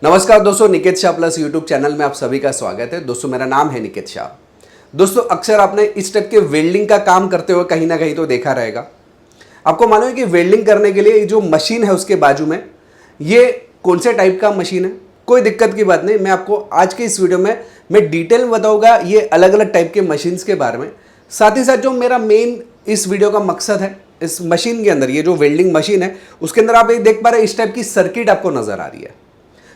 नमस्कार दोस्तों, Niket Shah plus YouTube channel में आप सभी का स्वागत है। दोस्तों मेरा नाम है निकेत शाह। दोस्तों अक्सर आपने इस टाइप के वेल्डिंग का काम करते हुए कहीं ना कहीं तो देखा रहेगा। आपको मालूम है कि वेल्डिंग करने के लिए जो मशीन है उसके बाजू में ये कौन से टाइप का मशीन है। कोई दिक्कत की बात नहीं, मैं आपको आज के इस वीडियो में मैं डिटेल में बताऊंगा ये अलग अलग टाइप के मशीन्स के बारे में। साथ ही साथ जो मेरा मेन इस वीडियो का मकसद है, इस मशीन के अंदर ये जो वेल्डिंग मशीन है उसके अंदर आप ये देख पा रहे हैं इस टाइप की सर्किट आपको नजर आ रही है।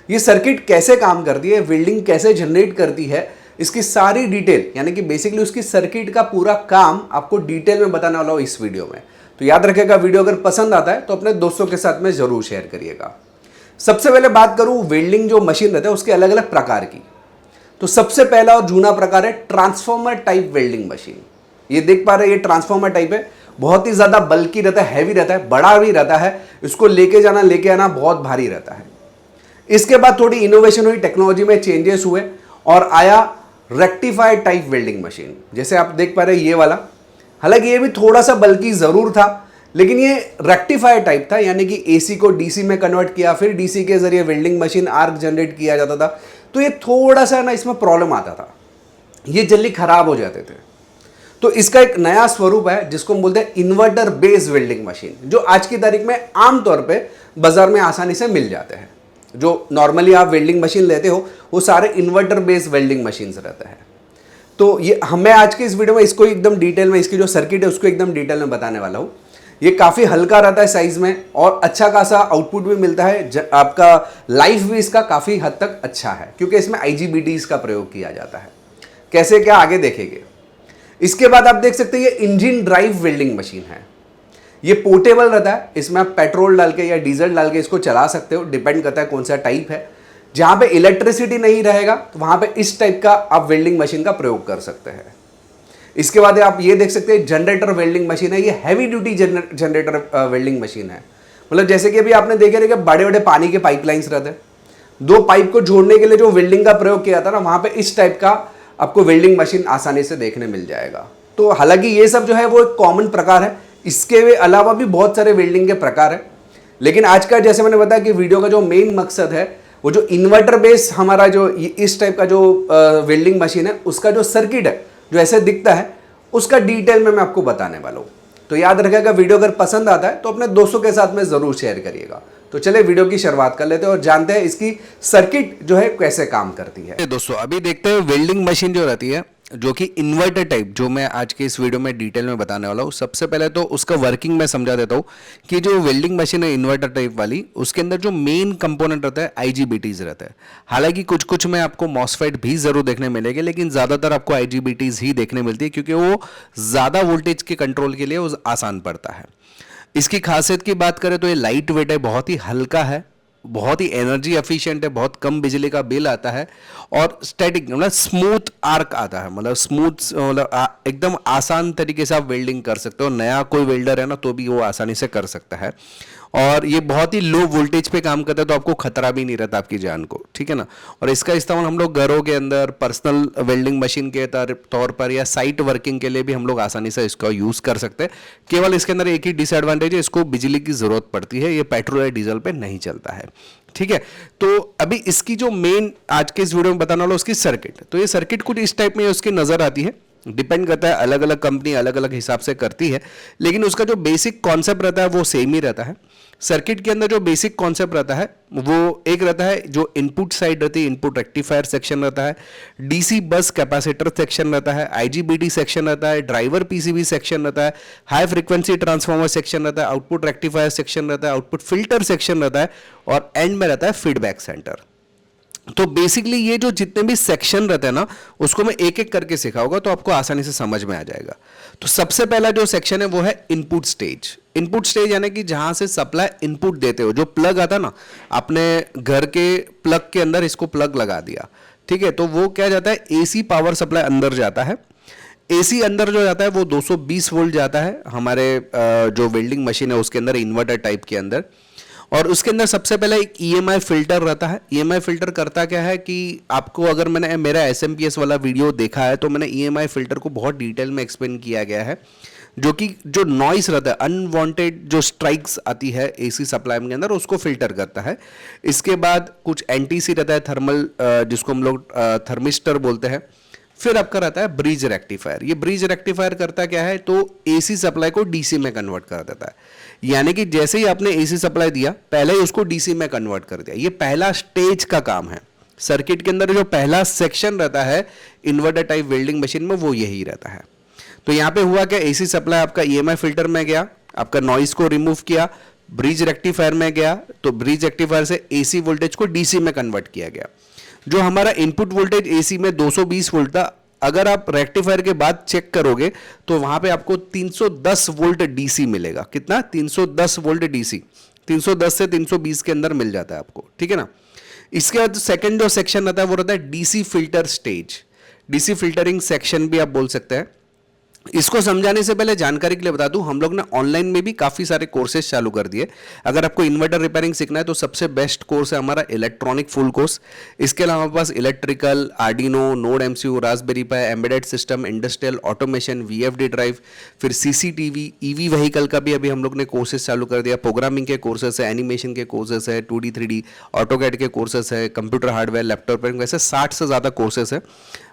ये सर्किट कैसे काम करती है, वेल्डिंग कैसे जनरेट करती है, इसकी सारी डिटेल यानी कि बेसिकली उसकी सर्किट का पूरा काम आपको डिटेल में बताने वाला हूं इस वीडियो में। तो याद रखिएगा, वीडियो अगर पसंद आता है तो अपने दोस्तों के साथ में जरूर शेयर करिएगा। सबसे पहले बात करूं वेल्डिंग जो मशीन रहता है उसके अलग अलग प्रकार की। तो सबसे पहला और जूना प्रकार है ट्रांसफॉर्मर टाइप वेल्डिंग मशीन। ये देख पा रहे हैं, ये ट्रांसफॉर्मर टाइप है, बहुत ही ज्यादा बल्कि रहता है, हैवी रहता है, बड़ा भी रहता है, इसको लेके जाना लेके आना बहुत भारी रहता है। इसके बाद थोड़ी इनोवेशन हुई, टेक्नोलॉजी में चेंजेस हुए और आया रेक्टिफाइड टाइप वेल्डिंग मशीन। जैसे आप देख पा रहे हैं ये वाला, हालांकि ये भी थोड़ा सा बल्कि जरूर था, लेकिन ये रेक्टिफाइड टाइप था, यानी कि एसी को डीसी में कन्वर्ट किया, फिर डीसी के जरिए वेल्डिंग मशीन आर्क जनरेट किया जाता था। तो ये थोड़ा सा ना इसमें प्रॉब्लम आता था, ये जल्दी खराब हो जाते थे। तो इसका एक नया स्वरूप है जिसको हम बोलते हैं इन्वर्टर बेस्ड वेल्डिंग मशीन, जो आज की तारीख में आमतौर पे बाजार में आसानी से मिल जाते हैं। जो नॉर्मली आप वेल्डिंग मशीन लेते हो वो सारे इन्वर्टर बेस्ड वेल्डिंग मशीन्स रहते हैं। तो ये मैं आज के इस वीडियो में इसको एकदम डिटेल में, इसकी जो सर्किट है उसको एकदम डिटेल में बताने वाला हूँ। ये काफ़ी हल्का रहता है साइज में और अच्छा खासा आउटपुट भी मिलता है। आपका लाइफ भी इसका काफ़ी हद तक अच्छा है क्योंकि इसमें IGBTs का प्रयोग किया जाता है। कैसे क्या आगे देखेंगे। इसके बाद आप देख सकते हैं ये इंजन ड्राइव वेल्डिंग मशीन है। ये पोर्टेबल रहता है, इसमें आप पेट्रोल डाल के या डीजल डाल के इसको चला सकते हो, डिपेंड करता है कौन सा टाइप है। जहां पे इलेक्ट्रिसिटी नहीं रहेगा तो वहां पे इस टाइप का आप वेल्डिंग मशीन का प्रयोग कर सकते हैं। इसके बाद आप ये देख सकते हैं जनरेटर वेल्डिंग मशीन है। ये heavy duty generator welding machine है। मतलब जैसे कि अभी आपने देखे रहेगा बड़े बड़े पानी के पाइपलाइंस रहते हैं, दो पाइप को जोड़ने के लिए जो वेल्डिंग का प्रयोग किया था ना, वहां पे इस टाइप का आपको वेल्डिंग मशीन आसानी से देखने मिल जाएगा। तो हालांकि ये सब जो है वो एक कॉमन प्रकार है, इसके अलावा भी बहुत सारे वेल्डिंग के प्रकार है। लेकिन आज का जैसे मैंने बताया कि वीडियो का जो मेन मकसद है वो जो इन्वर्टर बेस हमारा जो इस टाइप का जो वेल्डिंग मशीन है उसका जो सर्किट है जो ऐसे दिखता है उसका डिटेल में मैं आपको बताने वाला हूँ। तो याद रखिएगा, वीडियो अगर पसंद आता है तो अपने दोस्तों के साथ में जरूर शेयर करिएगा। तो चले वीडियो की शुरुआत कर लेते हैं और जानते हैं इसकी सर्किट जो है कैसे काम करती है। दोस्तों अभी देखते हैं वेल्डिंग मशीन जो रहती है जो कि इन्वर्टर टाइप, जो मैं आज के इस वीडियो में डिटेल में बताने वाला हूँ। सबसे पहले तो उसका वर्किंग मैं समझा देता हूँ कि जो वेल्डिंग मशीन है इन्वर्टर टाइप वाली, उसके अंदर जो मेन कंपोनेंट रहता है IGBTs रहता है। हालांकि कुछ कुछ में आपको मॉसफेट भी जरूर देखने मिलेंगे, लेकिन ज़्यादातर आपको IGBTs ही देखने मिलती है क्योंकि वो ज़्यादा वोल्टेज के कंट्रोल के लिए वो आसान पड़ता है। इसकी खासियत की बात करें तो ये लाइट वेट है, बहुत ही हल्का है, बहुत ही एनर्जी एफिशिएंट है, बहुत कम बिजली का बिल आता है और स्टैटिक मतलब स्मूथ आर्क आता है। मतलब स्मूथ मतलब एकदम आसान तरीके से आप वेल्डिंग कर सकते हो। नया कोई वेल्डर है ना तो भी वो आसानी से कर सकता है। और ये बहुत ही लो वोल्टेज पे काम करता है तो आपको खतरा भी नहीं रहता आपकी जान को, ठीक है ना। और इसका इस्तेमाल हम लोग घरों के अंदर पर्सनल वेल्डिंग मशीन के तौर पर या साइट वर्किंग के लिए भी हम लोग आसानी से इसका यूज कर सकते हैं। केवल इसके अंदर एक ही डिसएडवांटेज है, इसको बिजली की जरूरत पड़ती है, ये पेट्रोल या डीजल पे नहीं चलता है, ठीक है। तो अभी इसकी जो मेन आज के इस वीडियो में बताने वाला उसकी सर्किट, तो ये सर्किट कुछ इस टाइप में उसकी नजर आती है। डिपेंड करता है, अलग अलग कंपनी अलग अलग हिसाब से करती है, लेकिन उसका जो बेसिक कॉन्सेप्ट रहता है वो सेम ही रहता है। सर्किट के अंदर जो बेसिक कॉन्सेप्ट रहता है वो एक रहता है, जो इनपुट साइड रहती है इनपुट रेक्टिफायर सेक्शन रहता है, डीसी बस कैपेसिटर सेक्शन रहता है, IGBT सेक्शन रहता है, ड्राइवर PCB सेक्शन रहता है, हाई फ्रीक्वेंसी ट्रांसफार्मर सेक्शन रहता है, आउटपुट रेक्टिफायर सेक्शन रहता है, आउटपुट फिल्टर सेक्शन रहता है और एंड में रहता है फीडबैक सेंटर। तो बेसिकली ये जो जितने भी सेक्शन रहते हैं ना उसको मैं एक एक करके सिखाऊंगा तो आपको आसानी से समझ में आ जाएगा। तो सबसे पहला जो सेक्शन है वो है इनपुट स्टेज। इनपुट स्टेज यानी कि जहां से सप्लाई इनपुट देते हो, जो प्लग आता है ना, आपने घर के प्लग के अंदर इसको प्लग लगा दिया, ठीक है, तो वो क्या जाता है AC पावर सप्लाई अंदर जाता है। AC अंदर जो जाता है वो 220 वोल्ट जाता है हमारे जो वेल्डिंग मशीन है उसके अंदर, इन्वर्टर टाइप के अंदर। और उसके अंदर सबसे पहले एक EMI फिल्टर रहता है। EMI फिल्टर करता क्या है कि आपको, अगर मैंने मेरा SMPS वाला वीडियो देखा है तो मैंने EMI फिल्टर को बहुत डिटेल में एक्सप्लेन किया गया है। जो कि जो नॉइस रहता है, अनवांटेड जो स्ट्राइक्स आती है एसी सप्लाई के अंदर, उसको फिल्टर करता है। इसके बाद कुछ एनटीसी रहता है, थर्मल, जिसको हम लोग थर्मिस्टर बोलते हैं। फिर आपका रहता है ब्रिज रेक्टिफायर। ये ब्रिज रेक्टिफायर करता क्या है, तो एसी सप्लाई को डीसी में कन्वर्ट कर देता है। यानी कि जैसे ही आपने एसी सप्लाई दिया, पहले ही उसको डीसी में कन्वर्ट कर दिया। ये पहला स्टेज का काम है। सर्किट के अंदर जो पहला सेक्शन रहता है इन्वर्टर टाइप वेल्डिंग मशीन में, वो यही रहता है। तो यहां पे हुआ क्या, एसी सप्लाई आपका ईएमआई फिल्टर में गया, आपका नॉइस को रिमूव किया, ब्रिज रेक्टिफायर में गया, तो ब्रिज रेक्टिफायर से एसी वोल्टेज को डीसी में कन्वर्ट किया गया। जो हमारा इनपुट वोल्टेज एसी में 220 वोल्ट था, अगर आप रेक्टिफायर के बाद चेक करोगे तो वहां पे आपको 310 वोल्ट डीसी मिलेगा। कितना, 310 वोल्ट डीसी। 310 से 320 के अंदर मिल जाता है आपको, ठीक है ना। इसके बाद सेकंड जो सेक्शन रहता है वो रहता है DC filter stage, DC filtering section भी आप बोल सकते हैं। इसको समझाने से पहले जानकारी के लिए बता दूं, हम लोग ने ऑनलाइन में भी काफी सारे कोर्सेज चालू कर दिए। अगर आपको इन्वर्टर रिपेयरिंग सीखना है तो सबसे बेस्ट कोर्स है हमारा इलेक्ट्रॉनिक फुल कोर्स। इसके अलावा हमारे पास electrical, Arduino, node MCU, Raspberry Pi, embedded system, industrial automation, VFD drive, फिर सीसीटीवी, ईवी व्हीकल का भी अभी हम लोग ने कोर्सेज चालू कर दिया। प्रोग्रामिंग के कोर्सेज है, एनिमेशन के कोर्सेज है, 2D 3D ऑटोकैड के कोर्सेज है, कंप्यूटर हार्डवेयर, लैपटॉप, वैसे 60 से ज़्यादा कोर्सेज है।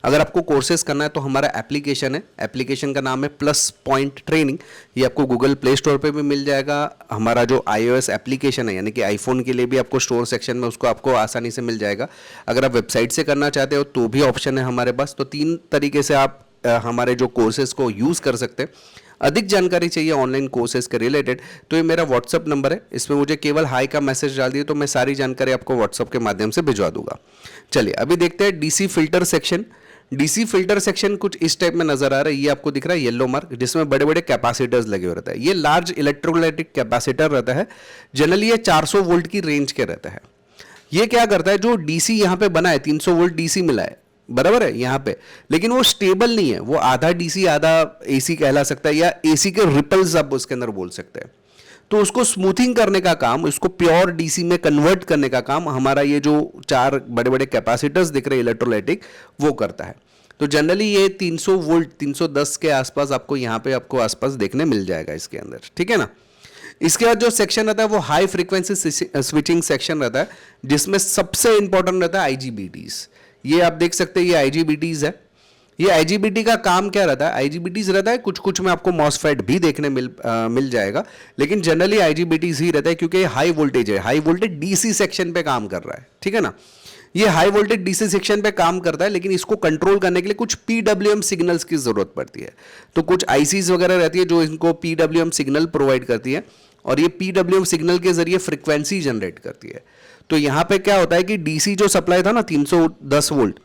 अगर आपको कोर्सेज करना है तो हमारा एप्लीकेशन है, एप्लीकेशन का नाम है प्लस पॉइंट ट्रेनिंग। ये आपको गूगल प्ले स्टोर पे भी मिल जाएगा। हमारा जो iOS एप्लीकेशन है, यानी कि आईफोन के लिए भी आपको स्टोर सेक्शन में उसको आपको आसानी से मिल जाएगा। अगर आप वेबसाइट से करना चाहते हो तो भी ऑप्शन है हमारे पास। तो 3 तरीके से आप हमारे जो कोर्सेज को यूज़ कर सकते हैं। अधिक जानकारी चाहिए ऑनलाइन कोर्सेज के रिलेटेड तो ये मेरा व्हाट्सअप नंबर है, इसमें मुझे केवल हाई का मैसेज डाल दिए तो मैं सारी जानकारी आपको व्हाट्सअप के माध्यम से भिजवा दूंगा। चलिए अभी देखते हैं DC filter section. DC filter section कुछ इस टाइप में नजर आ रहा है। ये आपको दिख रहा है येलो मार्क, जिसमें बड़े बड़े कैपेसिटर्स लगे हुए रहते हैं। ये लार्ज इलेक्ट्रोलाइटिक कैपेसिटर रहता है। जनरली ये 400 वोल्ट की रेंज के रहता है। ये क्या करता है, जो डीसी यहाँ पे बना है 300 वोल्ट डीसी मिला है, बराबर है यहाँ पे, लेकिन वो स्टेबल नहीं है। वो आधा डीसी आधा एसी कहला सकता है, या एसी के रिपल्स आप उसके अंदर बोल सकते हैं। तो उसको स्मूथिंग करने का काम, उसको प्योर डीसी में कन्वर्ट करने का काम हमारा ये जो 4 बड़े बड़े कैपेसिटर्स दिख रहे हैं इलेक्ट्रोलाइटिक, वो करता है। तो जनरली ये 300 वोल्ट 310 के आसपास आपको यहाँ पे आपको आसपास देखने मिल जाएगा इसके अंदर, ठीक है ना। इसके बाद जो सेक्शन रहता है वो हाई फ्रीक्वेंसी स्विचिंग सेक्शन रहता है, जिसमें सबसे इंपॉर्टेंट रहता है आईजीबीटीज। ये आप देख सकते हैं, ये आईजीबीटीज है। ये आईजीबीटी का काम क्या रहता है, आईजीबीटीज रहता है, कुछ कुछ में आपको मॉसफेट भी देखने मिल जाएगा, लेकिन जनरली आईजीबीटीज ही रहता है, क्योंकि हाई वोल्टेज है, हाई वोल्टेज डीसी सेक्शन पे काम कर रहा है, ठीक है ना। ये हाई वोल्टेज डीसी सेक्शन पे काम करता है, लेकिन इसको कंट्रोल करने के लिए कुछ पीडब्ल्यूएम सिग्नल्स की जरूरत पड़ती है। तो कुछ आईसीज वगैरह रहती है जो इनको पीडब्ल्यूएम सिग्नल प्रोवाइड करती है, और ये पीडब्ल्यूएम सिग्नल के जरिए फ्रीक्वेंसी जनरेट करती है। तो यहां पे क्या होता है कि डीसी जो सप्लाई था ना 310 वोल्ट,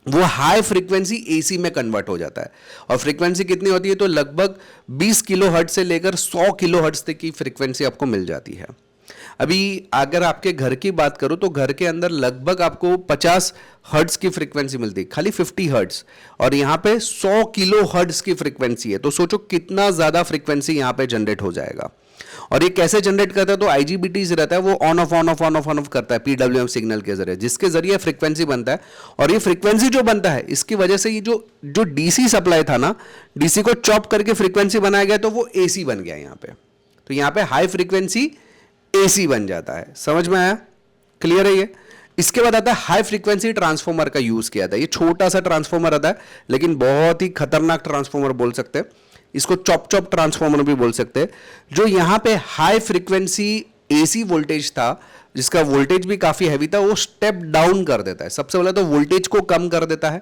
वो हाई फ्रीक्वेंसी एसी में कन्वर्ट हो जाता है। और फ्रीक्वेंसी कितनी होती है, तो लगभग 20 किलो हर्ट्ज से लेकर 100 किलो हर्ट्ज तक की फ्रीक्वेंसी आपको मिल जाती है। अभी अगर आपके घर की बात करूं तो घर के अंदर लगभग आपको 50 हर्ट्ज की फ्रीक्वेंसी मिलती है, खाली 50 हर्ट्ज, और यहाँ पे 100 किलो हर्ट्ज की फ्रीक्वेंसी है। तो सोचो कितना ज्यादा फ्रीक्वेंसी यहाँ पे जनरेट हो जाएगा। और ये कैसे जनरेट करता है, तो आईजीबीटीज रहता है, वो on off on off on off on off करता है पीडब्ल्यूएम सिग्नल के जरिए, जिसके जरिए फ्रीक्वेंसी बनता है। और ये फ्रीक्वेंसी जो बनता है, इसकी वजह से ये जो डीसी सप्लाई था ना, डीसी को चॉप करके फ्रीक्वेंसी बनाया गया, तो वो एसी बन गया यहाँ पे। तो यहाँ पे हाई फ्रीक्वेंसी एसी बन जाता है। समझ में आया, क्लियर है ये। इसके बाद आता है हाई फ्रीक्वेंसी ट्रांसफॉर्मर का यूज किया था। ये छोटा सा ट्रांसफॉर्मर आता है, लेकिन बहुत ही खतरनाक ट्रांसफॉर्मर बोल सकते हैं इसको, चॉप चॉप ट्रांसफॉर्मर भी बोल सकते हैं। जो यहाँ पे हाई फ्रीक्वेंसी एसी वोल्टेज था, जिसका वोल्टेज भी काफी हैवी था, वो स्टेप डाउन कर देता है। सबसे पहले तो वोल्टेज को कम कर देता है।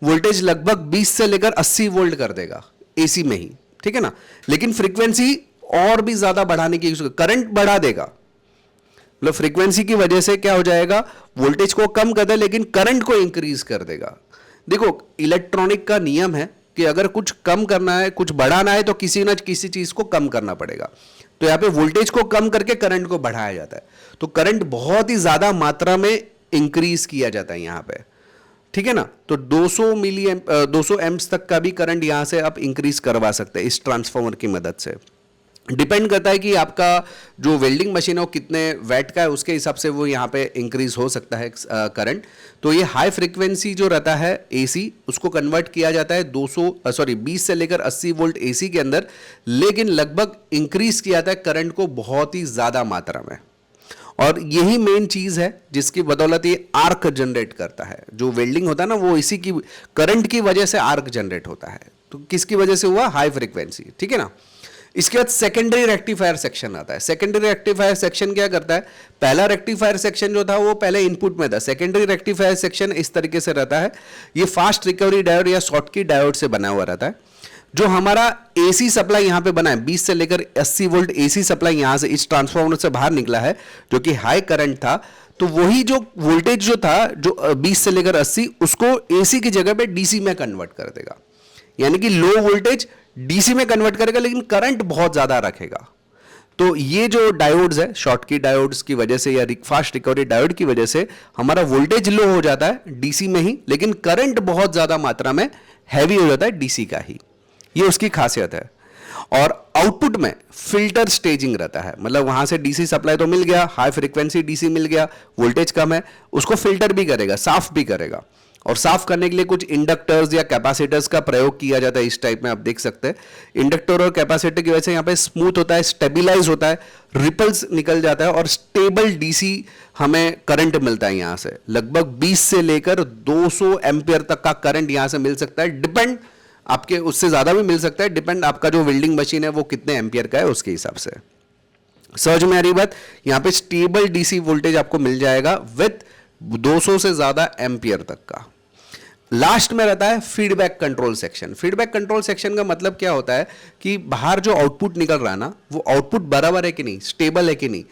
वोल्टेज लगभग 20 से लेकर 80 वोल्ट कर देगा एसी में ही, ठीक है ना। लेकिन फ्रीक्वेंसी और भी ज्यादा बढ़ाने की, करंट बढ़ा देगा। मतलब फ्रीक्वेंसी की वजह से क्या हो जाएगा, वोल्टेज को कम कर दे लेकिन करंट को इंक्रीज कर देगा। देखो इलेक्ट्रॉनिक का नियम है कि अगर कुछ कम करना है, कुछ बढ़ाना है, तो किसी न किसी चीज को कम करना पड़ेगा। तो यहां पे वोल्टेज को कम करके करंट को बढ़ाया जाता है। तो करंट बहुत ही ज्यादा मात्रा में इंक्रीज किया जाता है यहां पे, ठीक है ना। तो 200 एम्प्स तक का भी करंट यहां से आप इंक्रीज करवा सकते हैं इस ट्रांसफॉर्मर की मदद से। डिपेंड करता है कि आपका जो वेल्डिंग मशीन है वो कितने वैट का है, उसके हिसाब से वो यहाँ पे इंक्रीज हो सकता है करंट। तो ये हाई फ्रीक्वेंसी जो रहता है एसी, उसको कन्वर्ट किया जाता है 20 से लेकर 80 वोल्ट एसी के अंदर, लेकिन लगभग इंक्रीज किया जाता है करंट को बहुत ही ज़्यादा मात्रा में। और यही मेन चीज़ है जिसकी बदौलत ये आर्क जनरेट करता है। जो वेल्डिंग होता है ना, वो इसी की करंट की वजह से आर्क जनरेट होता है। तो किसकी वजह से हुआ? हाई फ्रीक्वेंसी, ठीक है ना। इसके बाद सेकेंडरी रेक्टिफायर सेक्शन आता है। सेकेंडरी रेक्टिफायर सेक्शन क्या करता है? पहला रेक्टिफायर सेक्शन जो था वो पहले इनपुट में था। सेकेंडरी रेक्टिफायर सेक्शन इस तरीके से रहता है, ये फास्ट रिकवरी डायोड या शॉटकी डायोड से बना हुआ रहता है। जो हमारा एसी सप्लाई यहां पे बना है, 20 से लेकर 80 वोल्ट एसी सप्लाई यहां से इस ट्रांसफार्मर से बाहर निकला है, जो कि हाई करंट था। तो वही जो वोल्टेज जो था, जो 20 से लेकर 80, उसको एसी की जगह पे डीसी में कन्वर्ट कर देगा। यानी कि लो वोल्टेज डीसी में कन्वर्ट करेगा, लेकिन करंट बहुत ज्यादा रखेगा। तो ये जो डायोड्स है, शॉटकी डायोड्स की वजह से या फास्ट रिकवरी डायोड की वजह से हमारा वोल्टेज लो हो जाता है डीसी में ही, लेकिन करंट बहुत ज्यादा मात्रा में हैवी हो जाता है डीसी का ही। ये उसकी खासियत है। और आउटपुट में फिल्टर स्टेजिंग रहता है, मतलब वहां से डीसी सप्लाई तो मिल गया, हाई फ्रीक्वेंसी डीसी मिल गया, वोल्टेज कम है, उसको फिल्टर भी करेगा, साफ भी करेगा। और साफ करने के लिए कुछ इंडक्टर्स या कैपेसिटर्स का प्रयोग किया जाता है। इस टाइप में आप देख सकते हैं, इंडक्टर और कैपेसिटर की वजह से यहाँ पे स्मूथ होता है, स्टेबिलाइज होता है, रिपल्स निकल जाता है और स्टेबल डीसी हमें करंट मिलता है। यहाँ से लगभग 20 से लेकर 200 एम्पियर तक का करंट यहाँ से मिल सकता है। डिपेंड, आपके उससे ज्यादा भी मिल सकता है, डिपेंड आपका जो वेल्डिंग मशीन है वो कितने एम्पियर का है उसके हिसाब से। समझ में आ रही बात? यहाँ पे स्टेबल डीसी वोल्टेज आपको मिल जाएगा विथ 200 से ज्यादा एम्पियर तक का। लास्ट में रहता है feedback control section. Feedback control section का मतलब क्या होता है कि बाहर जो आउटपुट निकल रहा है ना, वो आउटपुट बराबर है कि नहीं, स्टेबल है कि नहीं,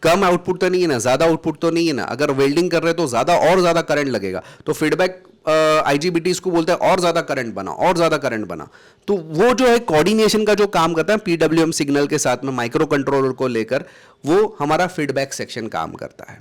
कम आउटपुट तो नहीं है ना, ज्यादा आउटपुट तो नहीं है ना। अगर वेल्डिंग कर रहे हैं तो ज्यादा और ज्यादा करंट लगेगा, तो फीडबैक आईजीबीटी इसको बोलते हैं, और ज्यादा करंट बना, और ज्यादा करंट बना। तो वो जो है कोऑर्डिनेशन का जो काम करता है पीडब्ल्यूएम सिग्नल के साथ में माइक्रो कंट्रोलर को लेकर, वो हमारा फीडबैक सेक्शन काम करता है।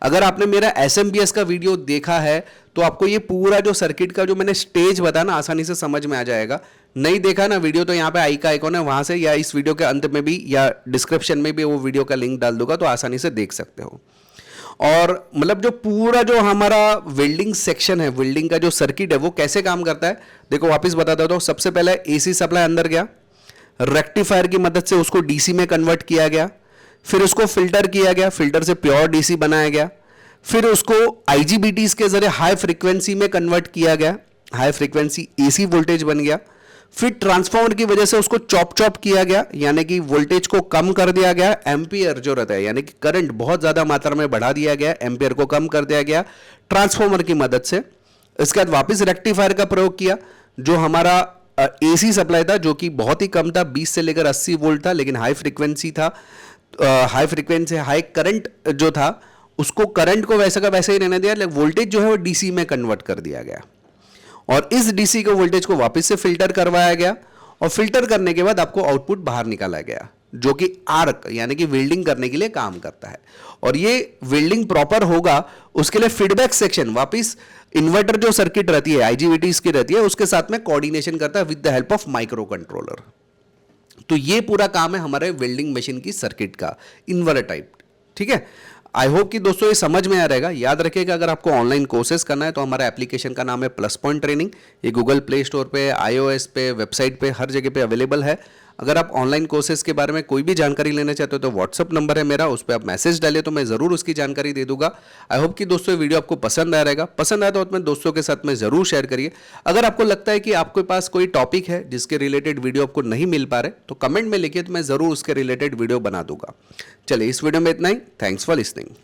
अगर आपने मेरा एसएमपीएस का वीडियो देखा है तो आपको ये पूरा जो सर्किट का जो मैंने स्टेज बताया ना, आसानी से समझ में आ जाएगा। नहीं देखा ना वीडियो, तो यहाँ पे आई का आइकॉन है, वहां से या इस वीडियो के अंत में भी या डिस्क्रिप्शन में भी वो वीडियो का लिंक डाल दूंगा, तो आसानी से देख सकते हो। और मतलब जो पूरा जो हमारा वेल्डिंग सेक्शन है, वेल्डिंग का जो सर्किट है, वो कैसे काम करता है देखो, वापस बताता हूं। सबसे पहले एसी सप्लाई अंदर गया, रेक्टिफायर की मदद से उसको डीसी में कन्वर्ट किया गया, फिर उसको फिल्टर किया गया, फिल्टर से प्योर डीसी बनाया गया, फिर उसको आईजीबीटीज के जरिए हाई फ्रीक्वेंसी में कन्वर्ट किया गया, हाई फ्रीक्वेंसी एसी वोल्टेज बन गया, फिर ट्रांसफार्मर की वजह से उसको चॉप किया गया, यानी कि वोल्टेज को कम कर दिया गया, एम्पियर जो रहता है यानी कि करंट बहुत ज्यादा मात्रा में बढ़ा दिया गया, एम्पियर को कम कर दिया गया ट्रांसफार्मर की मदद से। इसके बाद वापस रेक्टिफायर का प्रयोग किया, जो हमारा एसी सप्लाई था, जो कि बहुत ही कम था, 20 से लेकर 80 वोल्ट था, लेकिन हाई फ्रीक्वेंसी था, हाई फ्रीक्वेंसी हाई करंट जो था, उसको करंट को वैसे का वैसे ही रहने दिया, लेकिन वोल्टेज जो है वो डीसी में कन्वर्ट कर दिया गया। और इस डीसी के वोल्टेज को वापस से फिल्टर करवाया गया, और फिल्टर करने के बाद आपको आउटपुट बाहर निकाला गया, जो कि आर्क यानी कि वेल्डिंग करने के लिए काम करता है। और ये वेल्डिंग प्रॉपर होगा उसके लिए फीडबैक सेक्शन वापस इन्वर्टर जो सर्किट रहती है आईजीबीटीज की रहती है, उसके साथ में कोऑर्डिनेशन करता है with the help of micro controller. तो ये पूरा काम है हमारे वेल्डिंग मशीन की सर्किट का, इन्वर्टर टाइप। ठीक है, आई होप कि दोस्तों ये समझ में आ रहेगा। याद रखिएगा, अगर आपको ऑनलाइन कोर्सेज करना है तो हमारा एप्लीकेशन का नाम है प्लस पॉइंट ट्रेनिंग। ये गूगल प्ले स्टोर पे, iOS पे, वेबसाइट पे, हर जगह पे अवेलेबल है। अगर आप ऑनलाइन कोर्सेज के बारे में कोई भी जानकारी लेना चाहते हो तो व्हाट्सअप नंबर है मेरा, उस पर आप मैसेज डालिए तो मैं ज़रूर उसकी जानकारी दे दूंगा। आई होप कि दोस्तों ये वीडियो आपको पसंद आया रहेगा। पसंद आया तो अपने दोस्तों के साथ में ज़रूर शेयर करिए। अगर आपको लगता है कि आपके पास कोई टॉपिक है जिसके रिलेटेड वीडियो आपको नहीं मिल पा रहे, तो कमेंट में लिखिए, तो मैं ज़रूर उसके रिलेटेड वीडियो बना दूंगा। चलिए, इस वीडियो में इतना ही। Thanks for listening.